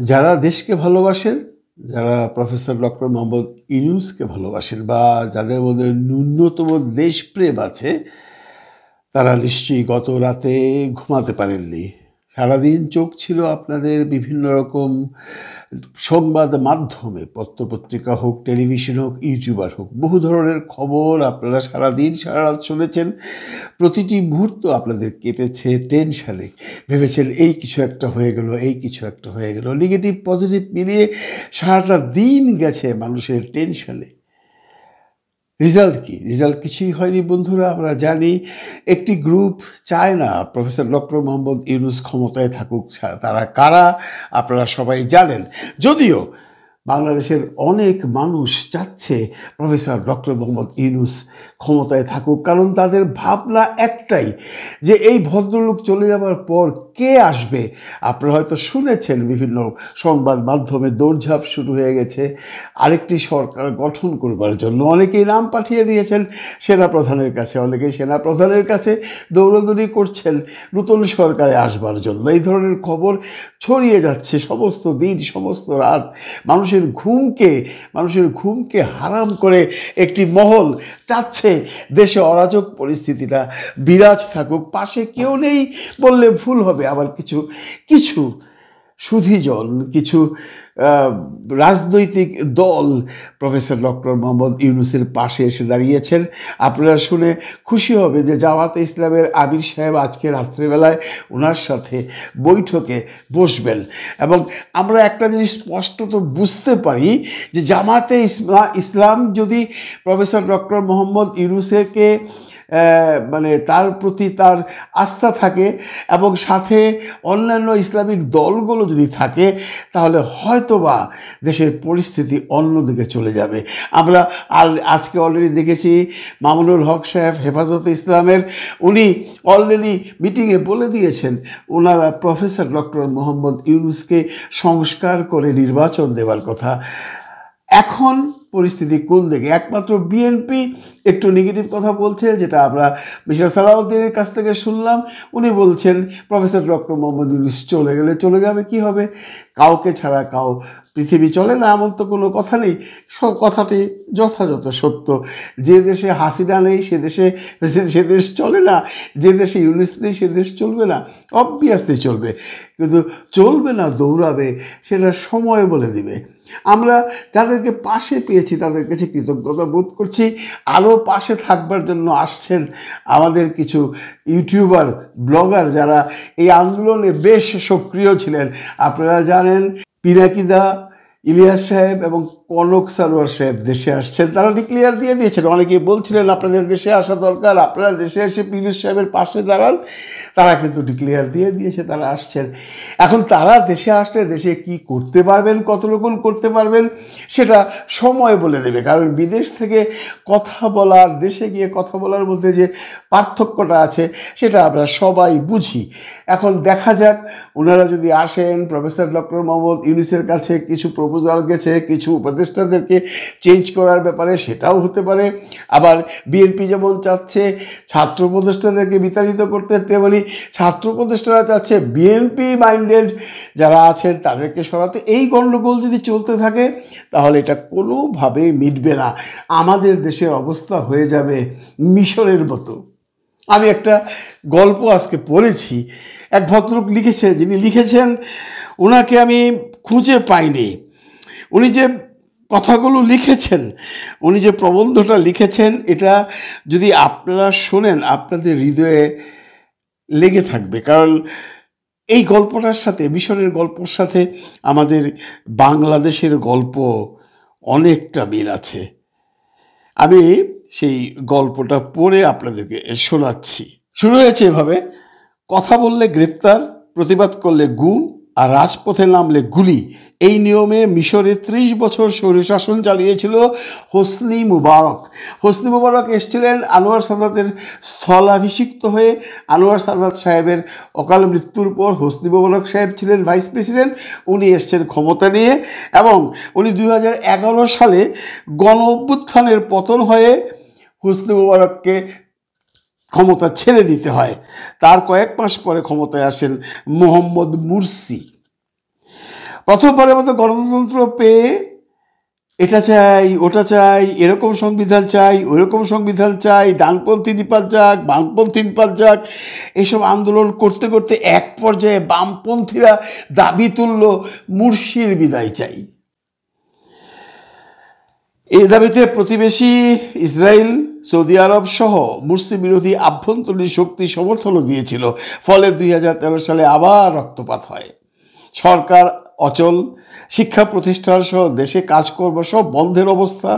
যারা দেশকে ভালোবাসেন, যারা প্রফেসর ডক্টর মোহাম্মদ ইউনূসকে ভালোবাসেন বা যাদের মধ্যে ন্যূনতম দেশপ্রেম আছে, তারা নিশ্চয়ই গত রাতে ঘুমাতে পারেননি। সারাদিন চোখ ছিল আপনাদের বিভিন্ন রকম সংবাদ মাধ্যমে, পত্রপত্রিকা হোক, টেলিভিশন হোক, ইউটিউবার হোক, বহু ধরনের খবর আপনারা সারাদিন সারা রাত শুনেছেন। প্রতিটি মুহূর্ত আপনাদের কেটেছে টেনশানে। ভেবেছেন এই কিছু একটা হয়ে গেল, এই কিছু একটা হয়ে গেল, নেগেটিভ পজিটিভ মিলিয়ে সারাটা দিন গেছে মানুষের টেনশানে। রেজাল্ট কি? রেজাল্ট কিছুই হয়নি বন্ধুরা। আমরা জানি একটি গ্রুপ চায় না প্রফেসর ডক্টর মোহাম্মদ ইউনূস ক্ষমতায় থাকুক। তারা কারা আপনারা সবাই জানেন। যদিও বাংলাদেশের অনেক মানুষ চাচ্ছে প্রফেসর ডক্টর মোহাম্মদ ইউনূস ক্ষমতায় থাকুক, কারণ তাদের ভাবনা একটাই, যে এই ভদ্রলোক চলে যাওয়ার পর কে আসবে। আপনারা হয়তো শুনেছেন বিভিন্ন সংবাদ মাধ্যমে দৌড়ঝাঁপ শুরু হয়ে গেছে আরেকটি সরকার গঠন করবার জন্য। অনেকেই নাম পাঠিয়ে দিয়েছেন সেনাপ্রধানের কাছে, অনেকেই সেনাপ্রধানের কাছে দৌড়দৌড়ি করছেন নতুন সরকারে আসবার জন্য। এই ধরনের খবর ছড়িয়ে যাচ্ছে সমস্ত দিন, সমস্ত রাত। মানুষের ঘুমকে হারাম করে একটি মহল চাচ্ছে দেশে অরাজক পরিস্থিতিটা বিরাজ থাকুক। পাশে কেউ নেই বললে ভুল হবে। আবার কিছু সুধীজন, কিছু রাজনৈতিক দল প্রফেসর ডক্টর মোহাম্মদ ইউনূসের পাশে এসে দাঁড়িয়েছেন। আপনারা শুনে খুশি হবে যে জামাতে ইসলামের আমির সাহেব আজকে রাত্রেবেলায় ওনার সাথে বৈঠকে বসবেন। এবং আমরা একটা জিনিস স্পষ্টত বুঝতে পারি যে জামাতে ইসলাম যদি প্রফেসর ডক্টর মোহাম্মদ ইউনূসকে মানে তার প্রতি তার আস্থা থাকে এবং সাথে অন্যান্য ইসলামিক দলগুলো যদি থাকে, তাহলে হয়তোবা দেশের পরিস্থিতি অন্যদিকে চলে যাবে। আমরা আজকে অলরেডি দেখেছি মামুনুল হক সাহেব হেফাজতে ইসলামের, উনি অলরেডি মিটিংয়ে বলে দিয়েছেন ওনারা প্রফেসর ডক্টর মোহাম্মদ ইউনূসকে সংস্কার করে নির্বাচন দেওয়ার কথা। এখন পরিস্থিতি কোন দিকে? একমাত্র বিএনপি একটু নেগেটিভ কথা বলছে, যেটা আমরা মিস্টার সালাউদ্দিনের কাছ থেকে শুনলাম। উনি বলছেন প্রফেসর ডক্টর মোহাম্মদ ইউনূস চলে গেলে চলে যাবে, কি হবে, কাউকে ছাড়া পৃথিবী চলে না, এমন তো কোনো কথা নেই। সব কথাটি যথাযথ সত্য। যে দেশে হাসিনা নেই সে দেশ চলে না, যে দেশে ইউনূস নেই সে দেশ চলবে না। অবভিয়াসলি চলবে, কিন্তু চলবে না দৌড়াবে, সেটা সময় বলে দিবে। আমরা যাদেরকে পাশে পেয়েছি তাদের কাছে কৃতজ্ঞতা বোধ করছি। আরও পাশে থাকবার জন্য আসছেন আমাদের কিছু ইউটিউবার, ব্লগার যারা এই আন্দোলনে বেশ সক্রিয় ছিলেন। আপনারা জানেন পিনাকিদা, ইলিয়াস সাহেব এবং কনক সারোয়ার সাহেব দেশে আসছেন। তারা ডিক্লেয়ার দিয়ে দিয়েছেন। অনেকেই বলছিলেন আপনাদের দেশে আসা দরকার, আপনারা দেশে এসে পীযূষ সাহেবের পাশে দাঁড়ান। তারা কিন্তু ডিক্লেয়ার দিয়ে দিয়েছে তারা আসছেন। এখন তারা দেশে আসলে দেশে কি করতে পারবেন, কত রকম করতে পারবেন, সেটা সময় বলে দেবে। কারণ বিদেশ থেকে কথা বলার, দেশে গিয়ে কথা বলার মধ্যে যে পার্থক্যটা আছে সেটা আমরা সবাই বুঝি। এখন দেখা যাক ওনারা যদি আসেন, প্রফেসর ডক্টর মোহাম্মদ ইউনূসের কাছে কিছু প্রপোজাল গেছে, কিছু উপদেষ্টাদেরকে চেঞ্জ করার ব্যাপারে, সেটাও হতে পারে। আবার বিএনপি যেমন চাচ্ছে ছাত্র উপদেষ্টাদেরকে বিতাড়িত করতে, তেমনি ছাত্র উপদেষ্টারা চাচ্ছে বিএনপি মাইন্ডেড যারা আছেন তাদেরকে সরাতে। এই গণ্ডগোল যদি চলতে থাকে তাহলে এটা কোনোভাবেই মিটবে না। আমাদের দেশের অবস্থা হয়ে যাবে মিশরের মতো। আমি একটা গল্প আজকে পড়েছি, এক ভদ্রলোক লিখেছেন, যিনি লিখেছেন ওনাকে আমি খুঁজে পাইনি। উনি যে কথাগুলো লিখেছেন, উনি যে প্রবন্ধটা লিখেছেন, এটা যদি আপনারা শোনেন আপনাদের হৃদয়ে লেগে থাকবে। কারণ এই গল্পটার সাথে, মিশরের গল্পর সাথে আমাদের বাংলাদেশের গল্প অনেকটা মিল আছে। আমি সেই গল্পটা পড়ে আপনাদেরকে শোনাচ্ছি। শুরু হয়েছে এভাবে: কথা বললে গ্রেপ্তার, প্রতিবাদ করলে গুম, আর রাজপথে নামলে গুলি। এই নিয়মে মিশরে 30 বছর স্বৈরশাসন চালিয়েছিল হোসনি মুবারক। হোসনি মুবারক এসেছিলেন আনোয়ার সাদাতের স্থলাভিষিক্ত হয়ে। আনোয়ার সাদাত সাহেবের অকাল মৃত্যুর পর হোসনি মুবারক সাহেব ছিলেন ভাইস প্রেসিডেন্ট। উনি এসছেন ক্ষমতা নিয়ে এবং উনি 2011 সালে গণ অভ্যুত্থানের পতন হয়ে হোসনি মুবারককে ক্ষমতা ছেড়ে দিতে হয়। তার কয়েক মাস পরে ক্ষমতায় আসেন মোহাম্মদ মুরসি। প্রথমবারের মতো গণতন্ত্র পেয়ে এটা চাই, ওটা চাই, এরকম সংবিধান চাই, ওইরকম সংবিধান চাই, ডানপন্থী নিপাত যাক, বামপন্থী নিপাত যাক, এসব আন্দোলন করতে করতে এক পর্যায়ে বামপন্থীরা দাবি তুলল মুরসির বিদায় চাই। এই দাবিতে প্রতিবেশী ইসরায়েল, সৌদি আরব সহ মুরসি বিরোধী আভ্যন্তরীণ শক্তি সমর্থনও দিয়েছিল। ফলে 2013 সালে আবার রক্তপাত হয়। সরকার অচল, শিক্ষা প্রতিষ্ঠান সহ দেশে কাজকর্ম সব বন্ধের অবস্থা।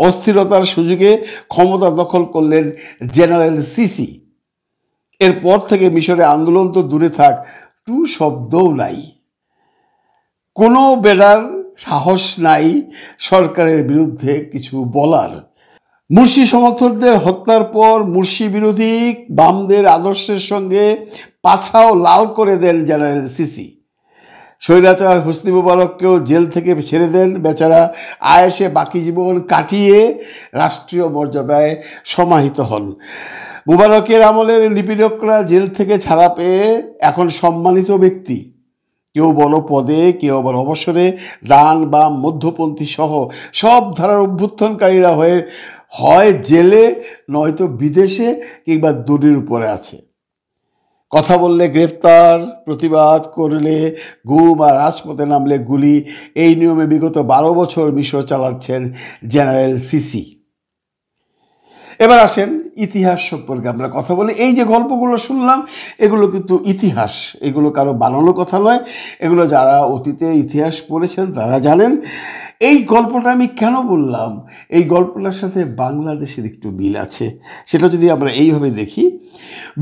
অস্থিরতার সুযোগে ক্ষমতা দখল করলেন জেনারেল সিসি। এরপর থেকে মিশরে আন্দোলন তো দূরে থাক, টু শব্দও নাই। কোনো বেড়ার সাহস নাই সরকারের বিরুদ্ধে কিছু বলার। মুরসি সমর্থকদের হত্যার পর মুরসি বিরোধী বামদের আদর্শের সঙ্গে পাছাও লাল করে দেন জেনারেল সিসি। স্বৈরাচার হোসনি মুবারককেও জেল থেকে ছেড়ে দেন। বেচারা আয়েশে বাকি জীবন কাটিয়ে রাষ্ট্রীয় মর্যাদায় সমাহিত হন। মুবারকের আমলের নিপীড়করা জেল থেকে ছাড়া পেয়ে এখন সম্মানিত ব্যক্তি। কেউ বড় পদে, কেউ আবার অবসরে, ডান বাম মধ্যপন্থী সহ সব ধারার অভ্যুত্থানকারীরা হয় জেলে, নয়তো বিদেশে কিংবা দড়ির উপরে আছে। কথা বললে গ্রেফতার, প্রতিবাদ করলে গুম আর রাজপথে নামলে গুলি। এই নিয়মে বিগত 12 বছর মিশর চালাচ্ছেন জেনারেল সিসি। এবার আসেন ইতিহাস সম্পর্কে আমরা কথা বলি। এই যে গল্পগুলো শুনলাম এগুলো কিন্তু ইতিহাস, এগুলো কারো বানানো কথা নয়। এগুলো যারা অতীতে ইতিহাস পড়েছেন তারা জানেন। এই গল্পটা আমি কেন বললাম, এই গল্পটার সাথে বাংলাদেশের একটু মিল আছে। সেটা যদি আমরা এইভাবে দেখি,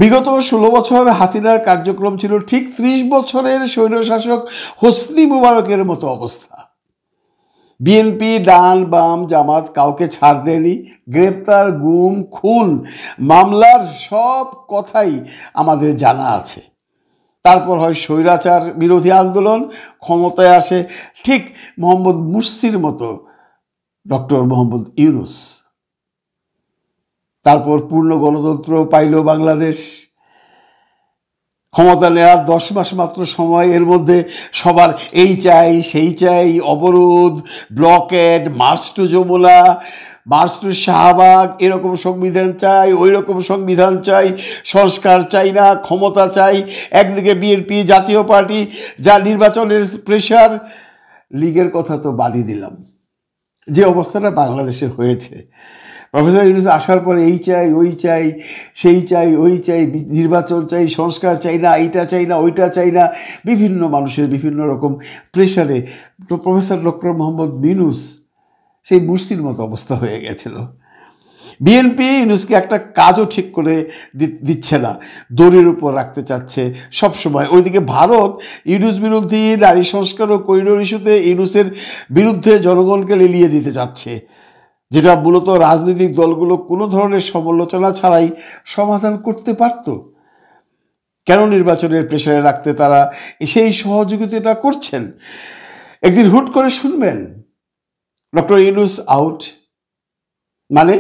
বিগত 16 বছর হাসিনার কার্যক্রম ছিল ঠিক 30 বছরের স্বৈরশাসক হোসনি মুবারকের মতো অবস্থা। বিএনপি, ডান বাম জামাত কাউকে ছাড় দেয়নি। গ্রেপ্তার, গুম, খুন, মামলার সব কথাই আমাদের জানা আছে। তারপর হয় স্বৈরাচার বিরোধী আন্দোলন, ক্ষমতায় আসে ঠিক মোহাম্মদ মুরসির মতো ডক্টর মোহাম্মদ ইউনূস। তারপর পূর্ণ গণতন্ত্র পাইল বাংলাদেশ। ক্ষমতা নেওয়ার 10 মাস মাত্র সময়, এর মধ্যে সবার এই চাই সেই চাই, অবরোধ, blockade, march to Jamuna, march to Shahbag, এরকম সংবিধান চাই, ওই রকম সংবিধান চাই, সংস্কার চাই না, ক্ষমতা চাই। একদিকে বিএনপি, জাতীয় পার্টি, যা নির্বাচনের প্রেশার, লীগের কথা তো বাদই দিলাম। যে অবস্থাটা বাংলাদেশে হয়েছে, প্রফেসর ইউনূস আসার পরে এই চাই, ওই চাই, সেই চাই, ওই চাই, নির্বাচন চাই, সংস্কার চাই না, এইটা চাই না, ওইটা চাই না, বিভিন্ন মানুষের বিভিন্ন রকম প্রেশারে প্রফেসর ডক্টর মোহাম্মদ ইউনূস সেই মুরসির মতো অবস্থা হয়ে গেছিল। বিএনপি ইউনূসকে একটা কাজও ঠিক করে দিচ্ছে না, দড়ির উপর রাখতে চাচ্ছে সবসময়। ওইদিকে ভারত ইউনূস বিরোধী নারী সংস্কার ও করিডোর ইস্যুতে ইউনূসের বিরুদ্ধে জনগণকে লেলিয়ে দিতে চাচ্ছে, যেটা মূলত রাজনৈতিক দলগুলো কোনো ধরনের সমালোচনা ছাড়াই সমাধান করতে পারত। কেন নির্বাচনের প্রেসারে রাখতে তারা সেই সহযোগিতাটা করছেন? একদিন হুট করে শুনবেন ডক্টর ইউনূস আউট, মানে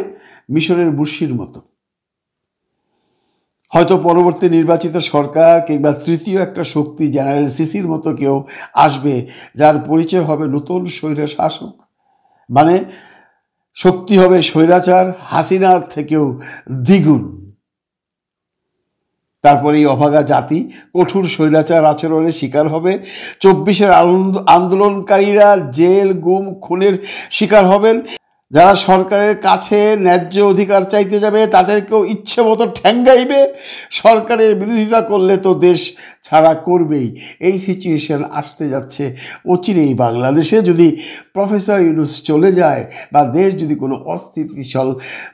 মিশরের মুরসির মতো। হয়তো পরবর্তী নির্বাচিত সরকার কিংবা তৃতীয় একটা শক্তি জেনারেল সিসির মতো কেউ আসবে, যার পরিচয় হবে নতুন স্বৈর শাসক। মানে শক্তি হবে স্বৈরাচার হাসিনার থেকেও দ্বিগুণ। তারপরে এই অভাগা জাতি কঠোর স্বৈরাচার আচরণের শিকার হবে। 24-এর আন্দোলনকারীরা জেল, গুম, খুনের শিকার হবেন। যারা সরকারের কাছে ন্যায্য অধিকার চাইতে যাবে তাদেরকেও ইচ্ছে মতো ঠ্যাঙ্গাইবে। সরকারের বিরোধিতা করলে তো দেশ ছাড়া করবেই। এই সিচুয়েশন আসতে যাচ্ছে অচিরেই বাংলাদেশে, যদি প্রফেসর ইউনূস চলে যায় বা দেশ যদি কোনো অস্থিতিশীল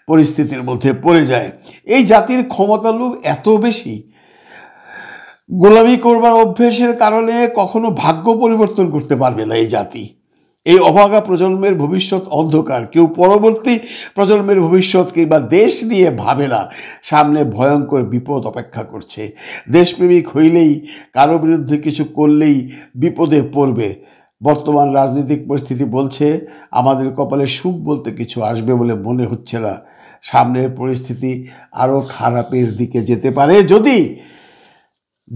পরিস্থিতির মধ্যে পড়ে যায়। এই জাতির ক্ষমতা লোভ এত বেশি, গোলামি করবার অভ্যেসের কারণে কখনো ভাগ্য পরিবর্তন করতে পারবে না এই জাতি। এই অভাগা প্রজন্মের ভবিষ্যৎ অন্ধকার। কেউ পরবর্তী প্রজন্মের ভবিষ্যৎ কিংবা দেশ নিয়ে ভাবে না। সামনে ভয়ঙ্কর বিপদ অপেক্ষা করছে। দেশপ্রেমিক হইলেই, কারো বিরুদ্ধে কিছু করলেই বিপদে পড়বে। বর্তমান রাজনৈতিক পরিস্থিতি বলছে আমাদের কপালে সুখ বলতে কিছু আসবে বলে মনে হচ্ছে না। সামনের পরিস্থিতি আরও খারাপের দিকে যেতে পারে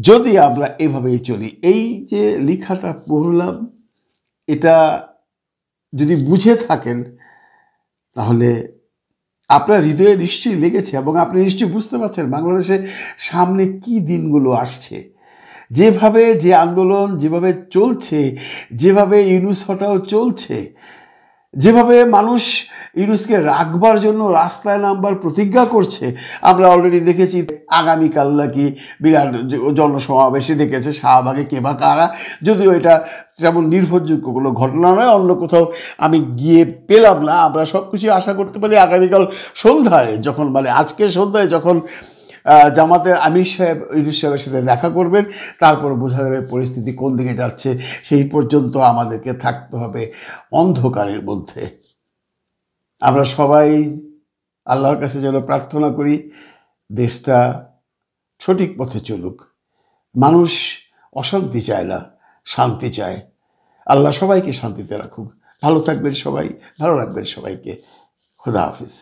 যদি আমরা এভাবেই চলি। এই যে লেখাটা পড়লাম, এটা যদি বুঝে থাকেন তাহলে আপনার হৃদয়ে নিশ্চয়ই লেগেছে এবং আপনি নিশ্চয়ই বুঝতে পারছেন বাংলাদেশে সামনে কি দিনগুলো আসছে। যেভাবে যে আন্দোলন যেভাবে চলছে, যেভাবে ইউনূস হটাও চলছে, যেভাবে মানুষ ইউনূসকে রাখবার জন্য রাস্তায় নামবার প্রতিজ্ঞা করছে, আমরা অলরেডি দেখেছি আগামীকাল নাকি বিরাট জনসমাবেশে দেখেছে শাহবাগে কে বা কারা, যদিও এটা যেমন নির্ভরযোগ্য কোনো ঘটনা নয়, অন্য কোথাও আমি গিয়ে পেলাম না। আমরা সব কিছু আশা করতে পারি আগামীকাল সন্ধ্যায় যখন আজকে সন্ধ্যায় যখন জামাতের আমির সাহেব ইউনূস সাহেবের সাথে দেখা করবেন, তারপর বোঝা যাবে পরিস্থিতি কোন দিকে যাচ্ছে। সেই পর্যন্ত আমাদেরকে থাকতে হবে অন্ধকারের মধ্যে। আমরা সবাই আল্লাহর কাছে যেন প্রার্থনা করি দেশটা সঠিক পথে চলুক। মানুষ অশান্তি চায় না, শান্তি চায়। আল্লাহ সবাইকে শান্তিতে রাখুক। ভালো থাকবেন সবাই, ভালো রাখবেন সবাইকে। খোদা হাফিজ।